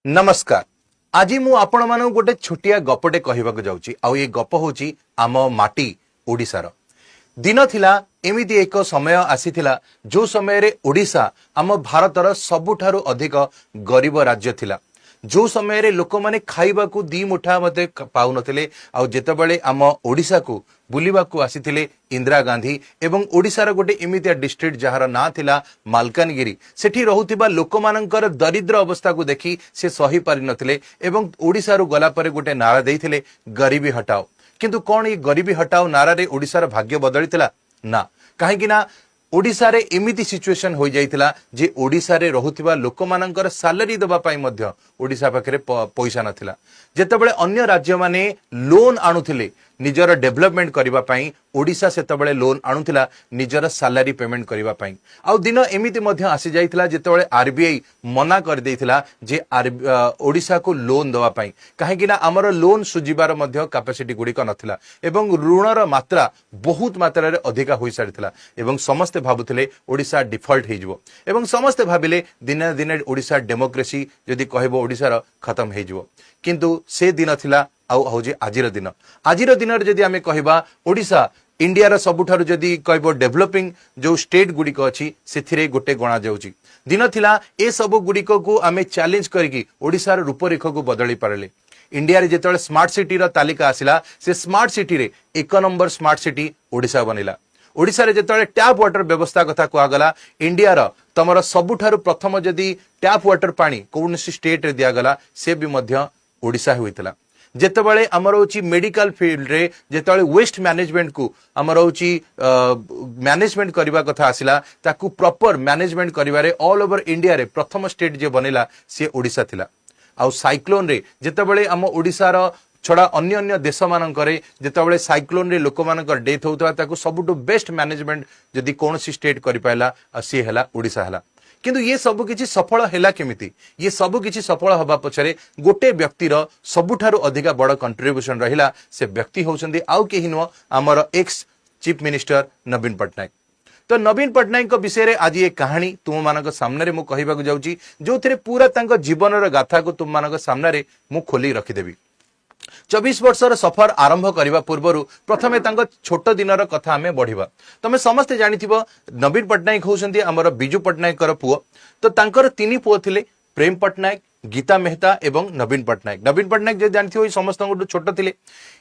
नमस्कार। आज मु आपण मानक गोटे छोटिया गपटे कहवाक जाऊँगी आउ ये गप होची आम माटी ओडिशार। दिन थिला एमिति एक समय आसीथिला जो समय रे ओडिशा आम भारतर सबुठारु अधिक गरीब राज्य थिला। जो समय रे लोक माने खाइबा को दी मुठा मते पाउ नथिले आउ जेतेबेले आम ओडिशा को बुलिबा को आसीथिले इंदिरा गांधी एवं ओडिशार गोटे एमितिया डिस्ट्रिक्ट जहार ना थिला मालकानगिरी सेठी रहुथिबा लोक मानकर दरिद्र अवस्था को देखि से सही पारि नथिले एवं ओडिशार गला परे गोटे नारा देइथिले गरीबी हटाओ। किंतु कौन ये गरीबी हटाओ नारा रे ओडिशार भाग्य बदलिथिला ना कहीं ना ओडिशा रे एमिति सिचुएशन हो जाइथिला जे ओडिशा रे रहुथिबा लोक मानकर सैलरी दबा पाई मध्य ओडिशा पाखरे पैसा नथिला। जेतेबेले अन्य राज्य माने लोन आणुथिले निजर डेवलपमेंट करिबा पाई ओडिशा सेतेबेले लोन आणुथिला निजर सैलरी पेमेंट करिबा पाई। आउ दिन एमिति मध्य आसी जाइथिला जेतेबेले आरबीआई मना कर देइथिला जे ओडिशा को लोन दवा पाई काहेकि ना हमर लोन सुजिबार मध्य कैपेसिटी गुडिक नथिला एवं ऋणर मात्रा बहुत मात्रा रे अधिका होई सारिथिला एवं समस्त भाबुथिले ओडिशा डिफॉल्ट हेजिवो एवं समस्त भाबिले दिने दिने ओडिशा डेमोक्रेसी जदि कहबो ओडिशार खत्म हेजिवो। किंतु से दिन थिला आउ हौजे आजिर दिन। आजिर दिन रे जदि आमे कहबा ओडिशा इंडिया रा सबुठारु जदि कहबो डेवलपिंग जो स्टेट गुडिक अछि सेथिरे गोटे गणा जाउची। दिन थिला ए सब गुडिक को आमे चैलेंज करकी ओडिशार रूपरेख को बदली पारले। इंडिया रे जेतले स्मार्ट सिटी रा तालिका आसिला से स्मार्ट सिटी रे 1 नंबर स्मार्ट सिटी ओडिशा बनिला। ओडिशा रे जेतले टैप वाटर व्यवस्था कथा कुआ गला इंडिया रा तमरा सबुठारु प्रथम जदि टैप वाटर पानी कोनसी स्टेट रे दिया गला से भी मध्य ओडिशा होइतला। जेतेबेले हमर होची मेडिकल फील्ड रे जेतेबेले वेस्ट मैनेजमेंट को हमर होची मैनेजमेंट करबा कथा आसिला ताकू प्रॉपर मैनेजमेंट करिवारे ऑल ओवर इंडिया रे प्रथम स्टेट जे बनेला से ओडिशा थिला। आउ साइक्लोन रे जेतेबेले हम ओडिशा रा छड़ा अन्य अन्य देश मानकरे जेतेबेले साइक्लोन रे लोक मानकर डेथ होतवा ताकू सबुटो बेस्ट मैनेजमेंट जदि कोनसी स्टेट करि पाइला से हला ओडिशा हला। किंतु ये सब किछि सफल हैला केमिति ये सब किछि सफल हबा पछरे गोटे व्यक्तिर सबुठारु अधिका बड़ कंट्रीब्यूशन रहिला से व्यक्ति होउछन्दी आउ केहि नो हमर एक्स चीफ मिनिस्टर नवीन पटनायक। तो नवीन पटनायक को विषय रे आज ये कहानी तुम मानक सामने रे मु कहिबा जाउची जो थरे पूरा तांको जीवनर गाथा को तुम मानक सामने रे मु खोली रखि देबी। 24 वर्षर सफर आरंभ करने पूर्व प्रथमे छोट दिनर कथा आमे बढ़िबा। तमे समस्ते जानिथिबो नवीन पटनायक होउछन्ती हमर बिजू पटनायक कर पुओ। तो तांकर तीन पुओ थिले प्रेम पटनायक, गीता मेहता एवं नवीन पटनायक। नवीन पटनायक जे जानिथिबो समस्त छोट थिले।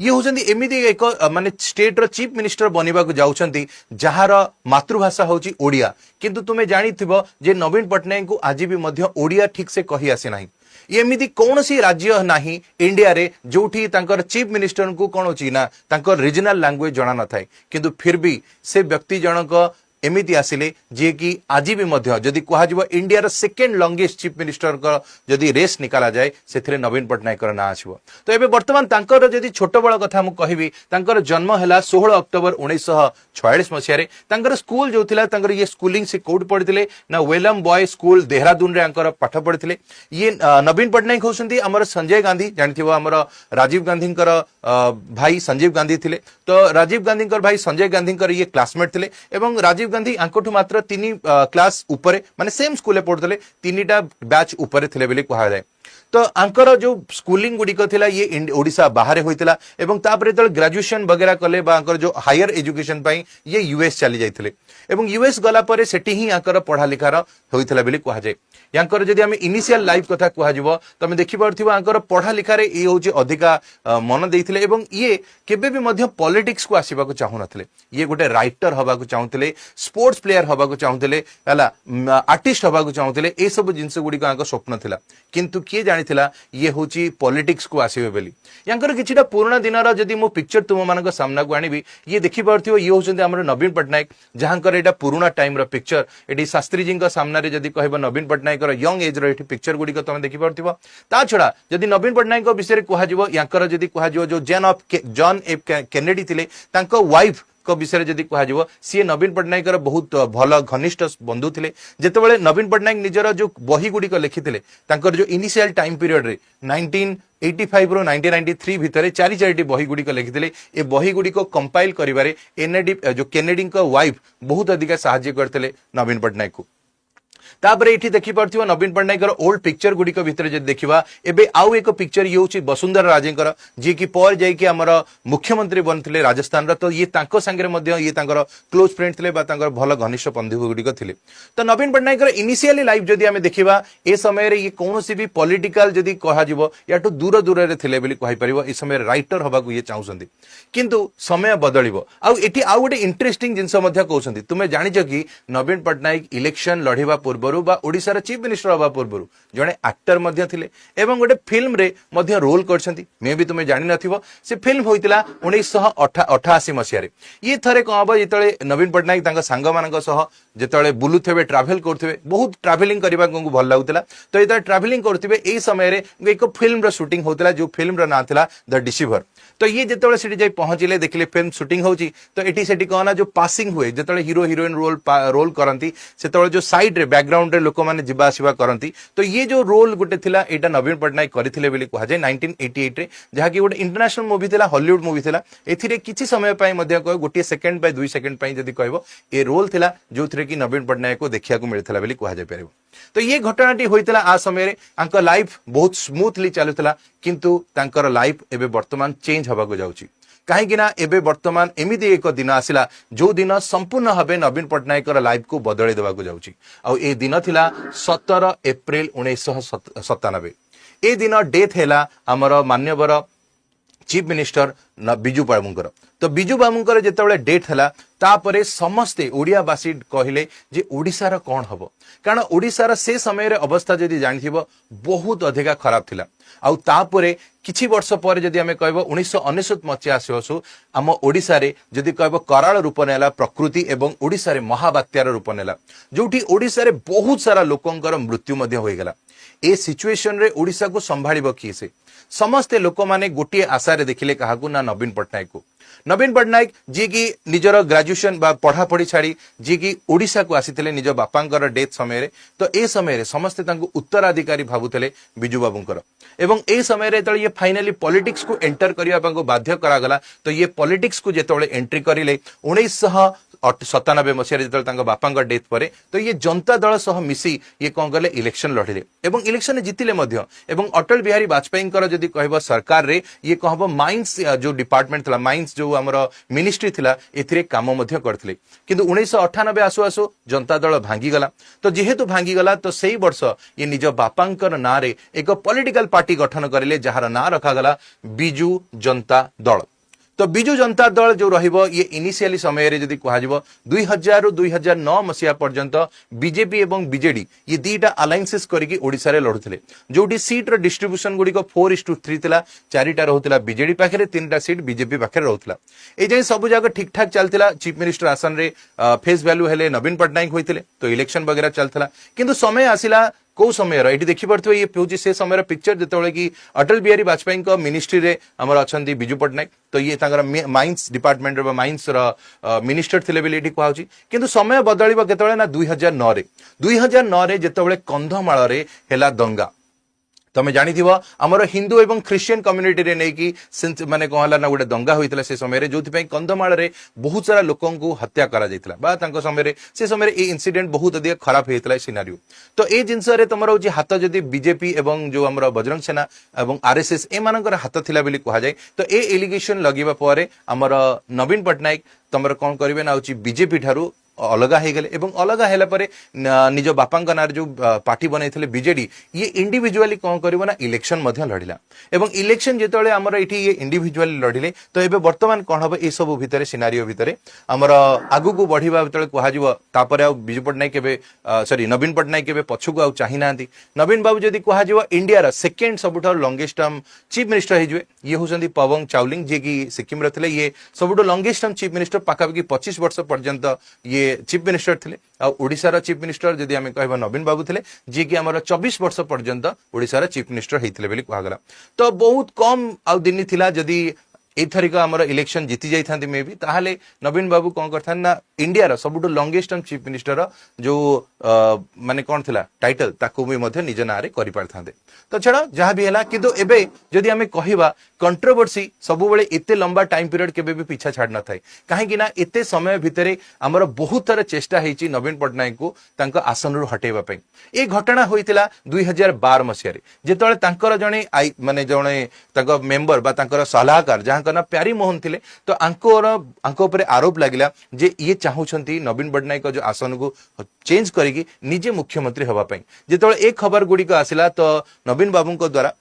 ये होउछन्ती एमिति एक माने स्टेट रो चीफ मिनिस्टर बनिबा को जाउछन्ती जहार मातृभाषा होउची ओडिया। किंतु तुमे जानिथिबो जे नवीन पटनायक को आज भी मध्य ओडिया ठीक से कहि आसे नाही। एमिति कौन सी राज्य नाही इंडिया रे जोठी तांकर चीफ मिनिस्टर को कौन होची ना तांकर रीजनल लैंग्वेज जणा न थाए किंतु फिर भी से व्यक्ति जनक एमिति आसिले जे कि आज भी मध्य जदि कहा जिवो इंडिया रो सेकंड लॉन्गेस्ट चीफ मिनिस्टर को जदि रेस निकाला जाए सेथिरे नवीन पटनायक ना आछिवो। तो एबे वर्तमान तांकर जदि छोट बळ कथा मु कहिबी तांकर जन्म हला 16 अक्टोबर 1946 मसिया रे। तांकर स्कूल जो थिला तांकर ये स्कूलिंग से कोड पढिथिले ना वेलम बॉय स्कूल देहरादून रे आंकर पाठ पढिथिले। ये नवीन पटनायक होसंती हमर संजय गांधी जानिथिबो हमर राजीव गांधी कर भाई संजीव गांधी थिले। तो राजीव गांधी कर भाई संजय गांधी कर ये क्लासमेट थिले एवं राजीव गांधी आंकोठु मात्र 3 क्लास ऊपर माने सेम स्कूल पढ़ुले 3टा बैच ऊपर थिले बेले कहा जाए। तो आंकर जो स्कूलिंग गुडिक थिला ये ओडिशा बाहर होइतिला एवं तापरे तळ ग्रेजुएशन वगैरह कले बा आंकर जो हायर एजुकेशन पई ये यूएस चली जाइथिले एवं यूएस गला परे सेठी ही आंकर पढ़ा लिखार होइतिला बेले कहा जाए। यांकर जदि हम इनिशियल लाइफ कथा कहा जिवो तमे देखि पारथिबो आंकर पढ़ा लिखारे ए होची अधिका मन देइथिले एवं ये केबे भी मध्य पॉलिटिक्स को आसीबा को चाहू नथिले। ये गोटे राइटर हबा को चाहूतिले, स्पोर्ट्स प्लेयर हबा को चाहूतिले, हला आर्टिस्ट हबा को चाहूतिले। ए सब जिंस गुडी को आंकर स्वप्न थिला किंतु किए जानिथिला ये होची पॉलिटिक्स को आसीबे बेली। यांकर किछिटा पुराना दिनर जदि मो पिक्चर तुम मानक सामना को आनिबी ये देखि पारथिबो ये होचंती हमर नवीन पटनायक जहांकर एटा पुराना टाइम रो पिक्चर एटी शास्त्री जी का सामना रे जदि कहबो नवीन पटनायक यंग एज रो पिक्चर गुडी को तुम देखि पारथिबो। ता छडा जदि नवीन पटनायक विषय कहा जिवो यांकर जदि कहा जिवो जो जॉन एफ केनेडी थिले तांको वाइफ को विषय जदि कहा जिवो सी नवीन पटनायक बहुत भल घनिष्ठ बंधु थिले। जेतेबेले नवीन पटनायक निजर जो बही गुडी को लिखिथिले तांकर जो इनिशियल टाइम पीरियड रे 1985 रो 1993 भितरे 4 बही गुडी को लिखिथिले। ए बही गुडी को कंपाइल करिवारे एनडी जो केनेडी को वाइफ बहुत अधिक सहायता करथिले नवीन पटनायक को। तापर ये देखि पार्थिबो नवीन पट्टनायक ओल्ड पिक्चर गुडिक भितर जे देखिबा एबे आउ एक पिक्चर ये होची वसुंधरा राजेंकर जे कि पर जाई कि हमर मुख्यमंत्री बनथिले राजस्थान रा तो ये तांको संगे मध्य ये तांकर क्लोज फ्रेंड थिले बा तांकर भल घनिष्ठ बंधु गुडिक थिले। तो नवीन पट्टनायक इनिशियली लाइफ जदि आमे देखिबा ए समय रे ये कोनोसी भी पॉलिटिकल जदि कहा जिवो याटू दूर दूर रे थिले बोली कहि परिबो ए समय राइटर हबा को ये चाहुसंदी किंतु समय बदलिबो आउ एठी आउ गोटे इंटरेस्टिंग जिंस मध्य कहउसंदी तुमे जानि छ कि नवीन पट्टनायक इलेक्शन लढिबा पूर्वरु बा ओडिसा रा चीफ मिनिस्टर हबा पूर्वरु जणे एक्टर मध्य थिले एवं गोटे फिल्म रे मध्य रोल करछंती मे भी तुमे जानि नथिबो से फिल्म होइतिला 1988 मसिया रे ये थरे कहबो जेतळे नवीन पट्टनायक तांका सांग मानक सह जेतळे बुलुथेबे ट्रैवल करथेबे बहुत ट्रैवलिंग करबा को भल लागुतला तो जेतळे ट्रैवलिंग करथिबे एई समय रे एक फिल्म रा शूटिंग होतला जो फिल्म रा नाम थिला द डिसीवर। तो ये जेतळे सेठी जाई पहुंचिले देखले फिल्म शूटिंग होची तो एठी सेठी कहना जो पासिंग हुए जेतळे हीरो हीरोइन रोल करंती सेतळे जो साइड रे बैकग्राउंड रे लोक माने जिबा आसीबा करंती तो ये जो रोल गुटे थिला एटा नवीन पट्टनायक करथिले बेली कहा जाय 1988 रे जहा कि गोटे इंटरनेशनल मूवी थिला हॉलीवुड मूवी थिला एथिरे किछि समय पय मध्य कय गोटे सेकंड बाय 2 सेकंड पय जदी कहबो ए रोल थिला जो थरे कि नवीन पट्टनायक को देखिया को मिलथिला बेली कहा जाय परबो। तो ये घटनाटी होइतला आ समय रे आंका लाइफ बहुत स्मूथली चलुतला किंतु तांकर लाइफ एबे वर्तमान चेंज हबा को जाउची कहीं एबे वर्तमान एमिति एक दिन आसिला जो दिन संपूर्ण भावे नवीन पट्टनायक लाइफ को बदले देवा को जाउची आ ए दिन थिला 17 एप्रिल 1997 ए दिन डेथ हैला हमर मान्यवर चीफ मिनिस्टर बिजू बाबूंकर। तो बिजू बाबूंकर जेतेबेले डेथ हैला तापरे समस्ते ओडियावासी कहले जे ओडिसा रा कोन हबो कारण ओडिसा रा से समय रे अवस्था जदी जानिथिबो बहुत अधिका खराब थिला आउ तापरे किछि वर्ष पर जदी हमें कहबो 1999 मसिया आसु आम ओडिसा रे जदी कहबो कराल रूप नेला प्रकृति एवं ओडिसा रे महाबात्यार रूप नेला जोठी ओडिसा रे बहुत सारा लोकंकर मृत्यु मध्य होई गेला। ए सिचुएशन रे ओडिसा को संभाळिबो कि से समस्ते लोक माने गोटिए आशा रे देखिले काहाकू ना नवीन पट्टनायक को। नवीन पट्टनायक जी की निजर ग्रेजुएशन बा पढ़ा पढ़ी छाड़ी जी की ओडिसा को आसीथिले निज बापांकर डेथ समय रे तो ए समय रे समस्ते तांको उत्तराधिकारी भाबुथिले बिजू बाबूंकर एवं ए समय रे तळे ये फाइनली पॉलिटिक्स को एंटर करिया पांको बाध्य करा गला। तो ये पॉलिटिक्स को जेतळे एंट्री करिले 1997 मसिया जेतळे तांको बापांकर डेथ परे तो ये जनता दल सह मिसी ये कोन गले इलेक्शन लढिले एवं इलेक्शन जितिले मध्य एवं अटल बिहारी वाजपेयी कर जदी कहबो सरकार रे ये कहबो माइंस जो डिपार्टमेंट थिला माइंस जो हमर मिनिस्ट्री थिला एथिरे काम मध्य करथिले किंतु 1998 आसु आसु जनता दल भांगी गला। तो जेहेतु भांगी गला तो सेही वर्ष ये निज बापांकर ना रे एक पॉलिटिकल पार्टी गठन करिले जहार ना रखा गला बिजू जनता दल। तो बिजू जनता दल जो रहिबो ये इनिशियली समय रे जदी कहा जिवो 2000 रु 2009 मसिया पर्यंत बीजेपी एवं बीजेडी ये दीटा अलायंसेस करिकि ओडिसा रे लढुथिले जोटी सीट रो डिस्ट्रीब्यूशन गुडी को 4:3 थिला चारिटा रहउथिला बीजेडी पाखरे तीनटा सीट बीजेपी पाखरे रहउथिला ए जे सब जगह ठीक ठाक चलथिला चीफ मिनिस्टर आसन रे फेस वैल्यू हेले नवीन पट्टनायक होइथिले तो इलेक्शन वगैरह चलथिला किंतु समय आसिला को समय ये देखि पड़थो ये होची से समय पिक्चर जेतळे कि अटल बिहारी वाजपेयी को मिनिस्ट्री रे हमर अछंती बिजू पट्टनायक तो ये तांगर माइंस डिपार्टमेंट रे माइंस रो मिनिस्टर थिले बेली एठी कहउची किंतु समय बदलिबो केतळे ना 2009 रे जेतळे कंधमाळ रे हेला दंगा तमे जानी थिबो हमर हिंदू एवं क्रिश्चियन कम्युनिटी रे नै कि माने कहला ना गोटे दंगा होइतला से समय रे जोथि पई कंधमाळ रे बहुत सारा लोकन को हत्या करा जाइतला बा तांको समय रे से समय रे ए इंसिडेंट बहुत अधिक खराब हेतला सिनेरियो। तो ए जिंस रे तमरो जे हाथ जदी बीजेपी एवं जो हमर बजरंग सेना एवं आरएसएस ए मानकर हाथ थिला बेली कहा जाय तो ए एलिगेशन लगेबा परे हमर नवीन पट्टनायक तमर कोन करिवे ना होची बीजेपी ठारू अलगा हे गले एवं अलगा हेला परे निज बापांक नार जो पार्टी बनैथिले बीजेडी ये इंडिविजुअली कोन करिवो ना इलेक्शन मध्य लढिला एवं इलेक्शन जेतळे हमर एठी ये इंडिविजुअली लढिले तो एबे वर्तमान कोन हबो ए सब भितरे सिनारियो भितरे हमर आगु को बढ़िबा भितरे कहा जिवो तापरे आ बिजू पट्टनायक केबे सॉरी नवीन पट्टनायक केबे पछुको आ चाहि नांती नवीन बाबू जदी कहा जिवो इंडिया रा सेकंड सबुठो लॉन्गेस्ट टर्म चीफ मिनिस्टर हे जिवे ये होसंती पवंग चावलिंग जे की सिक्किम रथिले ये सबुठो लॉन्गेस्ट टर्म चीफ मिनिस्टर पाखाबकी 25 वर्ष पर्यंत ये चीफ मिनिस्टर थिले आ ओडिसा रा चीफ मिनिस्टर जदी हमें कहबा नवीन बाबू थिले जे कि हमर 24 वर्ष पर्यंत ओडिसा रा चीफ मिनिस्टर हेतिले बेली कहा गला। तो बहुत कम आ दिन थिला जदी एथरिक आमर इलेक्शन जीति जाइथांती मे भी ताहले नवीन बाबू कौन करथान ना इंडिया सबुठु लॉन्गेस्ट चीफ मिनिस्टर जो माने कौन थिला टाइटल ताकू भी मध्य निज नारे करि पारथांते तो छड़ा जहां भी हैला किंतु एबे जदि हमें कहिबा कंट्रोवर्सी सबु बेले एते लंबा टाइम पीरियड केबे भी पीछा छाड़ न थाए काहे कि ना एते समय भितरे हमर बहुत तरह चेष्टा हेची नवीन पटनायक को तांको आसन रु हटेबा पई ए घटना होइतिला 2012 मसिया रे जेतळे तांकर जणे माने जणे तांको मेंबर बा तांकर सलाहकार जहां कना प्यारी मोहन थिले तो आंको ऊपर आरोप लागिला जे ये चाहूछंती नवीन पटनायक जो आसन को चेंज करिकी निजे मुख्यमंत्री हवा पई जेतळे एक खबर गुडी को आसिला तो नवीन बाबू को द्वारा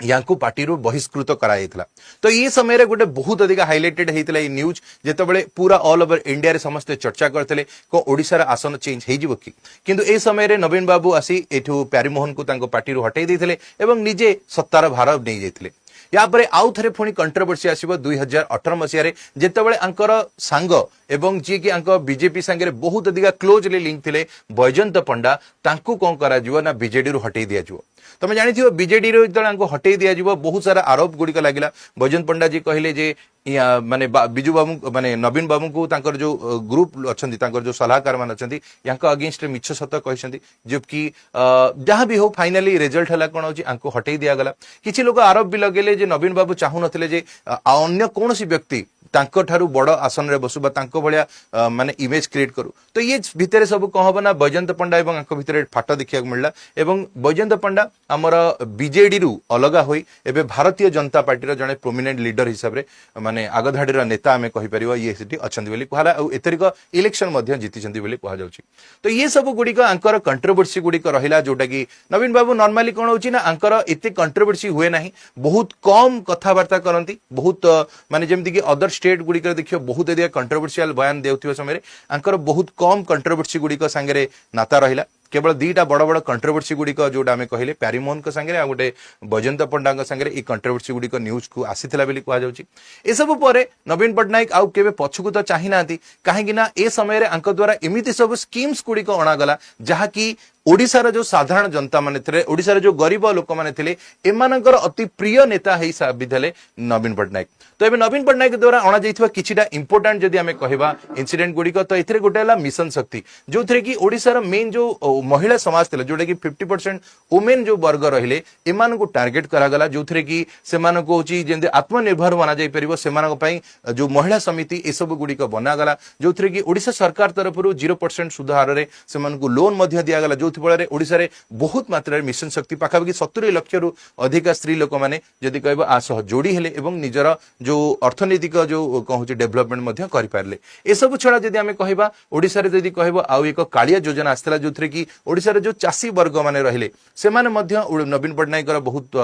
यांकु पार्टी रू बहिष्कृत कराइथला तो ये समय रे गोटे बहुत अधिक हाइलाइटेड हेतिला ई न्यूज जेतबेले पूरा ऑल ओवर इंडिया रे समस्त चर्चा करथिले को ओडिसा रा आसन चेंज हेइ जिवो कि किंतु ए समय रे नवीन बाबू आसी एठू प्यारीमोहन को तांको पार्टी रू हटेइ दैथिले एवं निजे सत्तार भार नै जैथिले या परे आउ थरे पुणी कंट्रोवर्सी आसीबो 2018 मसिया रे जेतबेले अंकर सांग एवं जी कि अंक बीजेपी संगे बहुत अधिक क्लोजली लिंक थिले बैजयंत पंडा तांकू कोन करा जिवो ना बीजेडी रू हटेइ दिया जिवो तमे जानि थियो बीजेडी रो जण हटेइ दिया जिवो बहुत सारा आरोप गुडी लागिला बैजयंत पंडा जी कहले जे माने बिजू बाबू माने नवीन बाबू को तांकर जो ग्रुप अछंती तांकर जो सलाहकार मान अछंती यांको अगेंस्ट मिछ सत कहछंती जबकि जहां भी हो फाइनली रिजल्ट हला कोन होची आंको हटेइ दिया गला किछि लोग आरोप भी लगेले जे नवीन बाबू चाहू नथिले जे अन्य कोनोसी व्यक्ति तांको ठारू बड़ आसन रे बसु बा तांको भलिया माने इमेज क्रिएट करू तो ये भितरे सब कह हबना बैजयंत पंडा एवं आंको भितरे फाट देखिया मिलला एवं बैजयंत पंडा हमर बीजेडी रु अलगा होई एबे भारतीय जनता पार्टी रो जने प्रोमिनेंट लीडर हिसाब रे माने आगधाडी रो नेता हमें कहि परिबो ये सिटी अछंती बोली कहला एतरिक इलेक्शन मध्य जीति छंती बोली कहा जाउची तो ये सब गुडी को आंकर कंट्रोवर्सी गुडी को रहिला जोटा कि नवीन बाबू नॉर्मली कोन होची ना आंकर एते कंट्रोवर्सी हुए नाही बहुत कम कथा वार्ता करंती बहुत माने जेमति कि अदर स्टेट गुडी कर देखियो बहुत अधिक कंट्रोवर्शियल बयान देउथियो समय रे आंकर बहुत कम कंट्रोवर्सी गुडी को संगे नाता रहिला केवल दीटा बड़ बड़ कंट्रोवर्सी गुडी को जोटा हमें कहले प्यारीमोहन को संगे आ गोटे बैजयंत पंडा को संगे ई कंट्रोवर्सी गुडी को न्यूज को आसीथिला बेली कहा जाउची ए सब परे नवीन पटनायक आउ केबे पछकु तो चाहि नांती काहे कि ना ए समय रे आंक द्वारा एमिति सब स्कीम्स गुडी को अणा गला जहा कि ओडिसा जो साधारण जनता माने थे ओडिसा जो गरीब लोक माने थे एमानकर अति प्रिय नेता है साबित हेले नवीन पटनायक तो एबे नवीन पटनायक द्वारा अणा जाइथिबा किछिटा इंपोर्टेंट जदि हमें कहबा इंसिडेंट गुडी को तो एथिरे गोटे हला मिशन शक्ति जो थरे कि ओडिसा रो मेन जो महिला समाज थे जोटा कि 50% वुमेन जो वर्ग रहिले एमान को टार्गेट करा गला जो थरे कि सेमान को होची जेंदे आत्मनिर्भर बना जाई परिबो सेमान पई जो महिला समिति ए सब गुडी को बना गला जो थरे कि ओडिसा सरकार तरफ रु 0% सुधार रे सेमान को लोन मध्य दिया गला जो फल ओडिसा रे बहुत मात्रा रे मिशन शक्ति पाखापाखि 70 लाख रु अधिक स्त्री लोक माने जदि कहबो आ सह जोड़ी हेले एवं निजर जो अर्थनैतिक जो कहूची डेवलपमेंट मध्य करि पारले ए सब छडा जदि हमें कहबा ओडिसा रे जदि कहबो आ एक कालिया योजना आस्तला जोथरे कि ओडिसा रे जो चासी वर्ग माने रहिले से माने मध्य नवीन पटनायक बहुत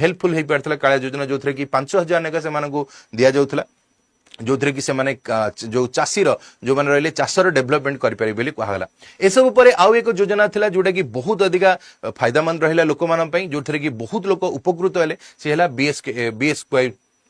हेल्पफुल हे पारथला कालिया योजना जोथरे कि 5000 नेका से माने को दिया जाउथला जो थरे कि से माने जो चासीर जो माने रहले चासर डेवलपमेंट करि पारि बेली कहला ए सब ऊपर आउ एक योजना थिला जोटा कि बहुत अधिक फायदामंद रहिला लोक मान पई जो थरे कि बहुत लोक उपकृत हेले से हला बीएस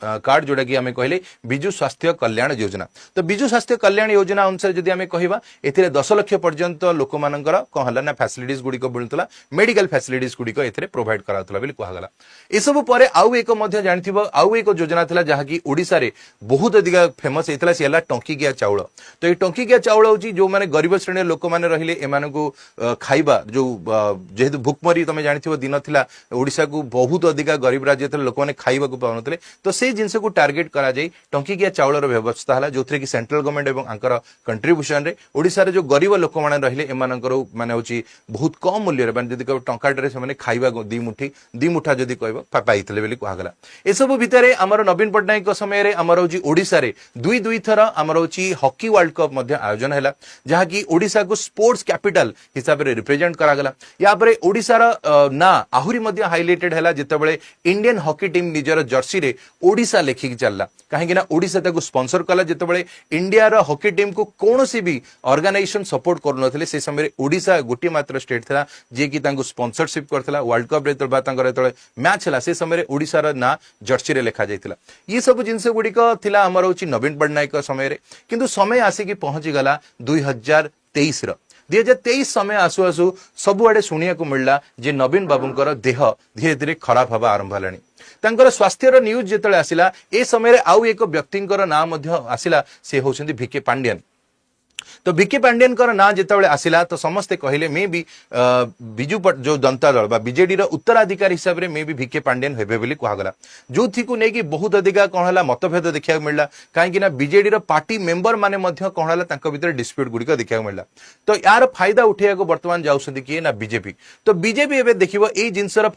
कार्ड जोटा कि हमें कहले बिजु स्वास्थ्य कल्याण योजना तो बिजु स्वास्थ्य कल्याण योजना अनुसार जदि हमें कहबा एथिरे 10 लाख पर्यंत लोक मानकर कहला ना फैसिलिटीज गुडी को मिलतला मेडिकल फैसिलिटीज गुडी को एथिरे प्रोवाइड करातला बेली कहगला ए सब परे आउ एक मध्य जानथिबो आउ एक योजना थिला जहा कि ओडिसा रे बहुत अधिक फेमस हेतला से हला टंकी गिया चाउल तो ए टंकी गिया चाउल होची जो माने गरीब श्रेणी लोक माने रहिले एमान को खाइबा जो जेहेतु भुखमरी तमे जानथिबो दिन थिला ओडिसा को बहुत अधिक गरीब राज्य थिला लोक माने खाइबा को पाउनथले तो से जिनसे को टार्गेट करा जाई टंकी गिया चाउलर व्यवस्था हला जोथरे कि सेंट्रल गवर्नमेंट एवं आंकर कंट्रीब्यूशन रे ओडिसा रे जो गरीब लोक माने रहिले एमानकर माने होची बहुत कम मूल्य रे माने जदि कहबो टंकाटरे से माने खाइबा दी मुठा जदि कहबो पाइतले बेली कहगला ए सब भितरे हमर नवीन पटनायक समय रे हमर होची ओडिसा रे दुई थर हमर होची हॉकी वर्ल्ड कप मध्य आयोजन हैला जहा कि ओडिसा को स्पोर्ट्स कैपिटल हिसाब रे रिप्रेजेंट करा गला या परे ओडिसा रा ना आहुरी मध्य हाइलाइटेड हैला जेतेबेले इंडियन हॉकी टीम निजर जर्सी रे ओडिसा लेखिक चलला कहीं ना ओडिसा ताको स्पॉन्सर कला जेतेबेले इंडिया रा हॉकी टीम को कोनोसी भी ऑर्गेनाइजेशन सपोर्ट करनथले से समय ओडिसा गोटी मात्र स्टेट था जे कि तांको स्पॉन्सरशिप करथला वर्ल्ड कप रे तबा तांकर तळे मैच हला से समय ओडिसा रा ना जर्सी रे लेखा जायतिला ये सब जिंस गुडी को थिला हमर होची नवीन पटनायक समय रे किंतु समय आसी कि पहुंची गला 2023 रो 2023 समय आसु आसु सबुआडे शुणिया को मिलला जे नवीन बाबूंकर देह धीरे धीरे खराब हवा आरंभ हेलानी तांकर स्वास्थ्यर न्यूज जेतले आसिला ए समय आउ एक व्यक्तिंकर नाम मध्य आसिला से होउछन्ती भिके पांड्यन तो भिके पांड्यन ना जितेबाला आसिला तो समस्ते कहले मे भी बिजु जो जनता दल बीजेडी उत्तराधिकारी हिसाब से मे भी भिके पांड्यन हेबे बोली कहगला जो थी को नेकी बहुत अधिका कौन है मतभेद देखा मिलला कहीं बीजेडी पार्टी मेंबर माने मध्य कौन है तांको भीतर डिस्प्यूट गुड़िक देखा मिलला तो यार फायदा उठेया को वर्तमान जाउछन्ती किए ना बीजेपी तो बीजेपी एबे देखिबो ए जिनसर